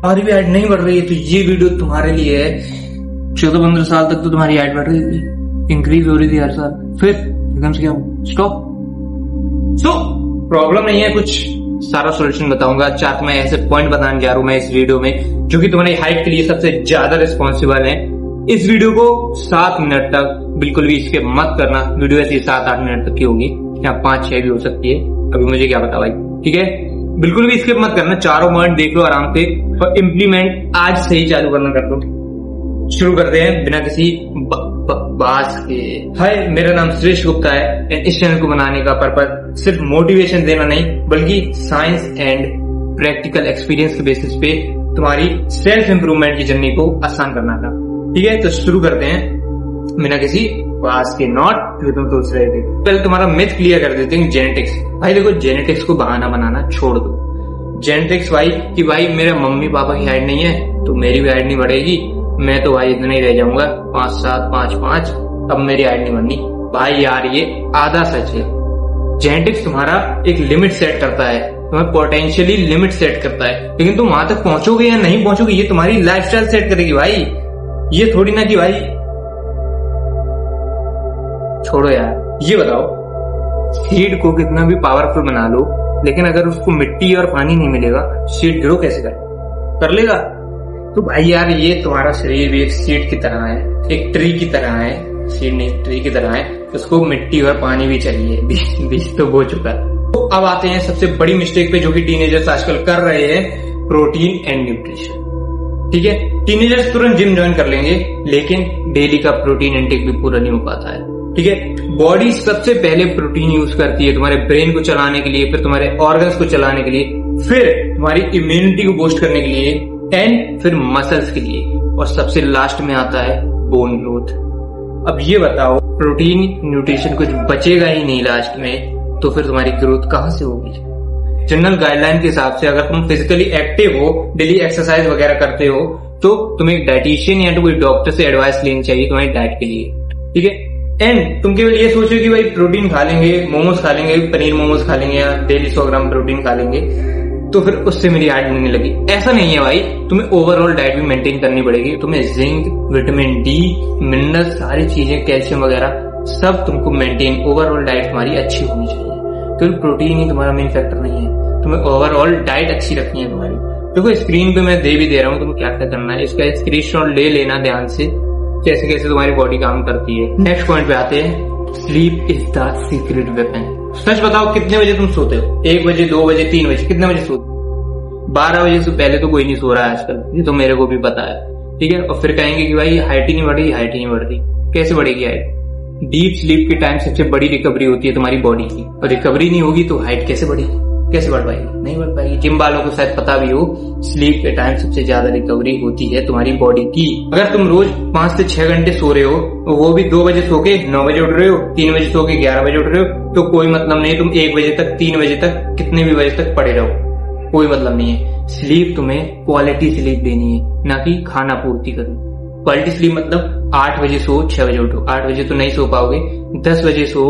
तुम्हारी भी हाइट नहीं बढ़ रही है तो ये वीडियो तुम्हारे लिए है। 14-15 साल तक तो तुम्हारी हाइट बढ़ रही थी, इंक्रीज हो रही थी हर साल, फिर एकदम से क्या स्टॉप। सो प्रॉब्लम नहीं है कुछ, सारा सोल्यूशन बताऊंगा। 4 मैं ऐसे पॉइंट बताने जा रहा हूं मैं इस वीडियो में जो कि तुम्हारी हाइट के लिए सबसे ज्यादा रिस्पॉन्सिबल है। इस वीडियो को 7 मिनट तक बिल्कुल भी स्किप मत करना। वीडियो ऐसी 7-8 मिनट तक की होगी, या 5-6 भी हो सकती है, अभी मुझे क्या पता भाई, ठीक है। बिल्कुल भी स्किप मत करना, चारों पॉइंट देख लो आराम से और इम्प्लीमेंट आज से ही चालू करना कर दो। शुरू करते हैं बिना किसी बकवास के। हाय, मेरा नाम सुरेश गुप्ता है एंड इस चैनल को बनाने का पर्पज सिर्फ मोटिवेशन देना नहीं बल्कि साइंस एंड प्रैक्टिकल एक्सपीरियंस के बेसिस पे तुम्हारी सेल्फ इंप्रूवमेंट की जर्नी को आसान करना था, ठीक है। तो शुरू करते हैं बिना किसी बकवास के। नॉट तुम सोच रहे थे, पहले तुम्हारा मिथ क्लियर कर देते हैं। जेनेटिक्स भाई देखो, जेनेटिक्स को बहाना बनाना छोड़ दो। जेनेटिक्स भाई कि भाई मेरे मम्मी पापा की हाइट नहीं है तो मेरी भी हाइट नहीं बढ़ेगी, मैं तो भाई इतना ही रह जाऊंगा 5'7", 5'5", अब मेरी हाइट नहीं बढ़नी। भाई यार ये आधा सच है। जेनेटिक्स तुम्हारा एक लिमिट सेट करता है, तुम्हें पोटेंशियली लिमिट सेट करता है, लेकिन तुम वहां तक पहुंचोगे या नहीं पहुंचोगे ये तुम्हारी लाइफस्टाइल सेट करेगी भाई। ये थोड़ी ना कि भाई, छोड़ो यार। ये बताओ, सीड को कितना भी पावरफुल बना लो लेकिन अगर उसको मिट्टी और पानी नहीं मिलेगा सीड ग्रो कैसे कर लेगा? तो भाई यार ये तुम्हारा शरीर भी एक सीड की तरह है, एक ट्री की तरह है। सीड नहीं, ट्री की तरह है, उसको मिट्टी और पानी भी चाहिए। बीज तो बो चुका है। तो अब आते हैं सबसे बड़ी मिस्टेक पे जो कि टीनेजर्स आजकल कर रहे हैं, प्रोटीन एंड न्यूट्रिशन, ठीक है। टीनेजर्स तुरंत जिम ज्वाइन कर लेंगे लेकिन डेली का प्रोटीन इंटेक भी पूरा नहीं हो पाता है, ठीक है। बॉडी सबसे पहले प्रोटीन यूज करती है तुम्हारे ब्रेन को चलाने के लिए, फिर तुम्हारे ऑर्गन्स को चलाने के लिए, फिर तुम्हारी इम्यूनिटी को बूस्ट करने के लिए एंड फिर मसल्स के लिए, और सबसे लास्ट में आता है बोन ग्रोथ। अब ये बताओ, प्रोटीन न्यूट्रिशन कुछ बचेगा ही नहीं लास्ट में तो फिर तुम्हारी ग्रोथ कहां से होगी? जनरल गाइडलाइन के हिसाब से अगर तुम फिजिकली एक्टिव हो, डेली एक्सरसाइज वगैरह करते हो तो तुम्हें एक डाइटिशियन या तो कोई डॉक्टर से एडवाइस लेनी चाहिए तुम्हारी डाइट के लिए, ठीक है। एंड तुम केवल ये सोचो कि भाई प्रोटीन खा लेंगे, मोमोज खा लेंगे, पनीर मोमोज खा लेंगे या डेली 100 ग्राम प्रोटीन खा लेंगे तो फिर उससे मेरी हाइट बनने लगी। ऐसा नहीं है भाई, तुम्हें ओवरऑल डाइट भी मेंटेन करनी पड़ेगी। तुम्हें जिंक, विटामिन डी, मिनरल, सारी चीजें, कैल्शियम वगैरह सब तुमको मेंटेन, ओवरऑल डाइट तुम्हारी अच्छी होनी चाहिए। तो प्रोटीन ही तुम्हारा मेन फैक्टर नहीं है, तुम्हें ओवरऑल डाइट अच्छी रखनी है तुम्हारी। देखो स्क्रीन पे मैं दे भी दे रहा हूँ तुम्हें क्या क्या करना है, इसका स्क्रीनशॉट ले लेना ध्यान से, कैसे कैसे तुम्हारी बॉडी काम करती है। नेक्स्ट पॉइंट पे आते हैं, sleep is the secret weapon. सच बताओ कितने बजे तुम सोते हो? 1 बजे, 2 बजे, 3 बजे, कितने बजे सोते हो? 12 बजे से पहले तो कोई नहीं सो रहा है आजकल, ये तो मेरे को भी पता है, ठीक है। और फिर कहेंगे कि भाई हाइट ही नहीं बढ़ रही, हाइट ही नहीं बढ़ रही। कैसे बढ़ेगी हाइट? डीप स्लीप के टाइम सबसे बड़ी रिकवरी होती है तुम्हारी बॉडी की, और रिकवरी नहीं होगी तो हाइट कैसे बढ़ेगी, कैसे बढ़ पाएगी? नहीं बढ़ पाएगी। जिम वालों को शायद पता भी हो, स्लीप के टाइम सबसे ज्यादा रिकवरी होती है तुम्हारी बॉडी की। अगर तुम रोज 5 से 6 घंटे सो रहे हो, वो भी 2 बजे सो के 9 बजे उठ रहे हो, 3 बजे सो के 11 बजे उठ रहे हो, तो कोई मतलब नहीं तुम 1 बजे तक, 3 बजे तक, कितने भी बजे तक पड़े रहो, कोई मतलब नहीं है। स्लीप तुम्हें क्वालिटी स्लीप देनी है, ना कि खाना पूर्ति करनी। क्वालिटी स्लीप मतलब 8 बजे सो, 6 बजे उठो। 8 बजे तो नहीं सो पाओगे, 10 बजे सो,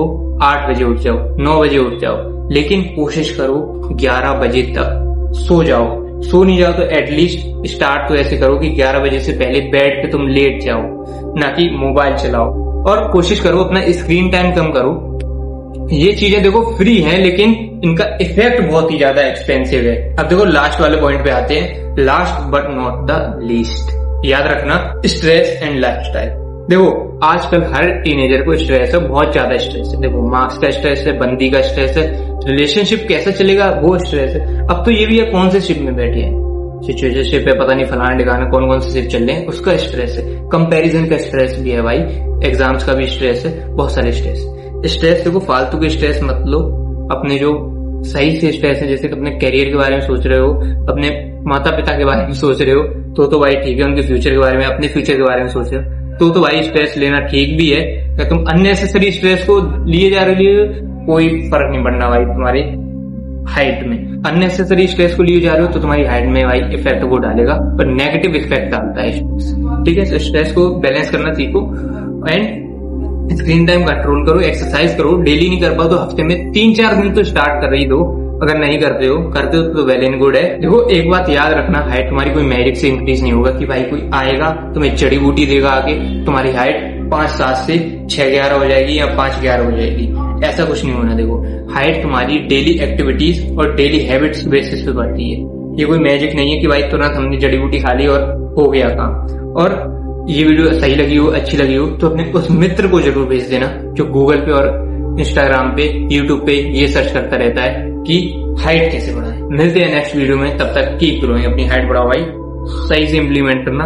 8 बजे उठ जाओ, 9 बजे उठ जाओ, लेकिन कोशिश करो 11 बजे तक सो जाओ। सो नहीं जाओ तो एटलीस्ट स्टार्ट तो ऐसे करो कि 11 बजे से पहले बेड पे तुम लेट जाओ, ना कि मोबाइल चलाओ। और कोशिश करो अपना स्क्रीन टाइम कम करो। ये चीजें देखो फ्री हैं लेकिन इनका इफेक्ट बहुत ही ज्यादा एक्सपेंसिव है। अब देखो लास्ट वाले पॉइंट पे आते हैं, last but not the least. याद रखना, स्ट्रेस एंड लाइफस्टाइल। देखो आजकल हर टीनेजर को स्ट्रेस है, बहुत ज्यादा स्ट्रेस है। देखो मार्क्स का स्ट्रेस है, बंदी का स्ट्रेस है, रिलेशनशिप कैसा चलेगा वो स्ट्रेस है। अब तो ये भी है कौन से शिप में बैठे हैं, सिचुएशनशिप है, पता नहीं फलाना ठिकाना कौन कौन से शिप चल रहे हैं, उसका स्ट्रेस है। कंपैरिजन का स्ट्रेस भी है भाई, एग्जाम्स का भी स्ट्रेस है, बहुत सारे स्ट्रेस। देखो फालतू के स्ट्रेस मत लो, अपने जो सही से स्ट्रेस है, जैसे अपने करियर के बारे में सोच रहे हो, अपने माता पिता के बारे में सोच रहे हो तो भाई ठीक है, उनके फ्यूचर के बारे में, अपने फ्यूचर के बारे में सोच रहे हो तो भाई स्ट्रेस लेना ठीक भी है। अगर तुम अननेसेसरी स्ट्रेस को लिए जा रहे हो कोई फर्क नहीं पड़ना भाई तुम्हारी हाइट में। अननेसेसरी स्ट्रेस को लिए जा रहे हो तो तुम्हारी हाइट में भाई इफेक्ट वो डालेगा, पर नेगेटिव इफेक्ट डालता है स्ट्रेस, ठीक है। तो स्ट्रेस को बैलेंस करना सीखो एंड स्क्रीन टाइम कंट्रोल करो, एक्सरसाइज करो। डेली नहीं कर पाओ तो हफ्ते में 3-4 दिन तो स्टार्ट कर ही दो, अगर नहीं करते हो तो वेल एंड गुड है। देखो एक बात याद रखना, हाइट तुम्हारी कोई मैजिक से इंक्रीज नहीं होगा कि भाई कोई आएगा तुम्हें जड़ी बूटी देगा आके तुम्हारी हाइट 5'7" से 6'11" हो जाएगी या 5'11" हो जाएगी, ऐसा कुछ नहीं होना। देखो हाइट तुम्हारी डेली एक्टिविटीज और डेली हैबिट्स बेसिस पे बढ़ती है, ये कोई मैजिक नहीं है कि भाई तुरंत हमने जड़ी बूटी खा ली और हो गया काम। और ये वीडियो सही लगी हो, अच्छी लगी हो तो अपने उस मित्र को जरूर भेज देना जो गूगल पे और इंस्टाग्राम पे, यूट्यूब पे ये सर्च करता रहता है कि हाइट कैसे बढ़ाएं। मिलते हैं नेक्स्ट वीडियो में, तब तक कीप ग्रोइंग, अपनी हाइट बढ़ाओ भाई, सही से इम्प्लीमेंट करना।